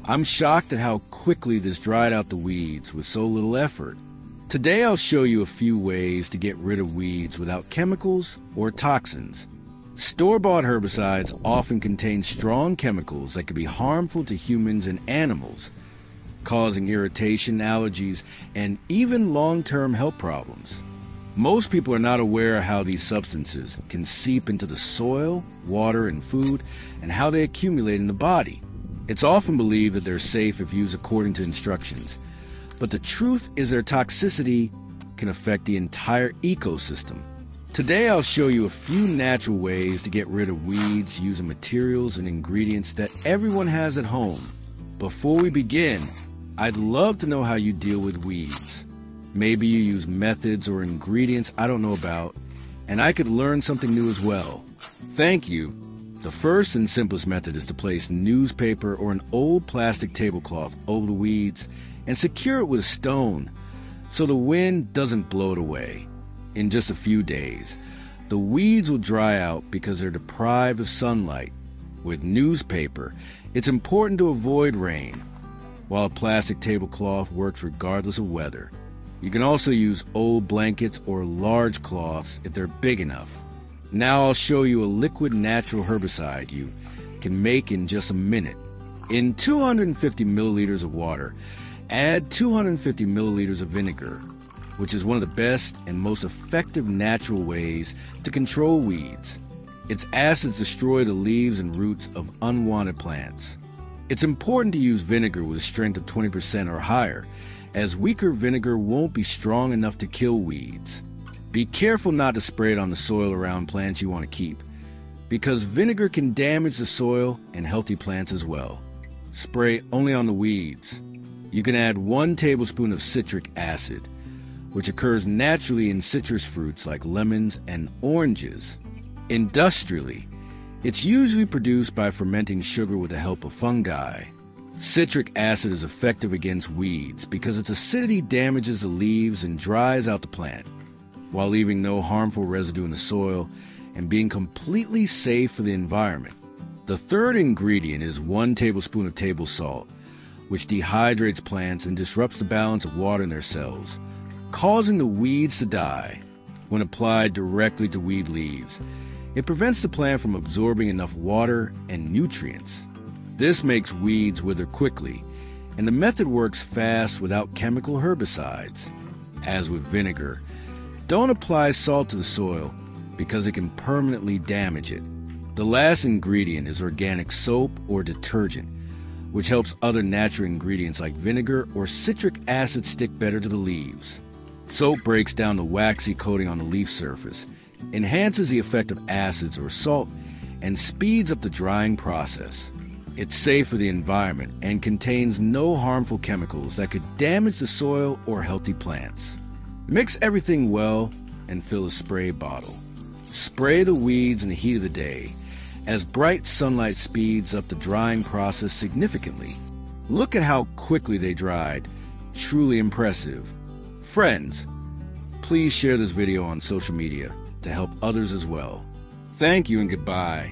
I'm shocked at how quickly this dried out the weeds with so little effort. Today I'll show you a few ways to get rid of weeds without chemicals or toxins. Store-bought herbicides often contain strong chemicals that can be harmful to humans and animals, causing irritation, allergies, and even long-term health problems. Most people are not aware of how these substances can seep into the soil, water, and food, and how they accumulate in the body. It's often believed that they're safe if used according to instructions, but the truth is their toxicity can affect the entire ecosystem. Today I'll show you a few natural ways to get rid of weeds using materials and ingredients that everyone has at home. Before we begin, I'd love to know how you deal with weeds. Maybe you use methods or ingredients I don't know about, and I could learn something new as well. Thank you. The first and simplest method is to place newspaper or an old plastic tablecloth over the weeds and secure it with a stone so the wind doesn't blow it away. In just a few days, the weeds will dry out because they're deprived of sunlight. With newspaper, it's important to avoid rain, while a plastic tablecloth works regardless of weather. You can also use old blankets or large cloths if they're big enough. Now I'll show you a liquid natural herbicide you can make in just a minute. In 250 milliliters of water, add 250 milliliters of vinegar, which is one of the best and most effective natural ways to control weeds. Its acids destroy the leaves and roots of unwanted plants. It's important to use vinegar with a strength of 20% or higher, as weaker vinegar won't be strong enough to kill weeds. Be careful not to spray it on the soil around plants you want to keep, because vinegar can damage the soil and healthy plants as well. Spray only on the weeds. You can add 1 tablespoon of citric acid, which occurs naturally in citrus fruits like lemons and oranges. Industrially, it's usually produced by fermenting sugar with the help of fungi. Citric acid is effective against weeds because its acidity damages the leaves and dries out the plant, while leaving no harmful residue in the soil and being completely safe for the environment. The third ingredient is 1 tablespoon of table salt, which dehydrates plants and disrupts the balance of water in their cells, causing the weeds to die. When applied directly to weed leaves, it prevents the plant from absorbing enough water and nutrients. This makes weeds wither quickly, and the method works fast without chemical herbicides. As with vinegar, don't apply salt to the soil because it can permanently damage it. The last ingredient is organic soap or detergent, which helps other natural ingredients like vinegar or citric acid stick better to the leaves. Soap breaks down the waxy coating on the leaf surface, enhances the effect of acids or salt, and speeds up the drying process. It's safe for the environment and contains no harmful chemicals that could damage the soil or healthy plants. Mix everything well and fill a spray bottle. Spray the weeds in the heat of the day, as bright sunlight speeds up the drying process significantly. Look at how quickly they dried. Truly impressive. Friends, please share this video on social media to help others as well. Thank you and goodbye.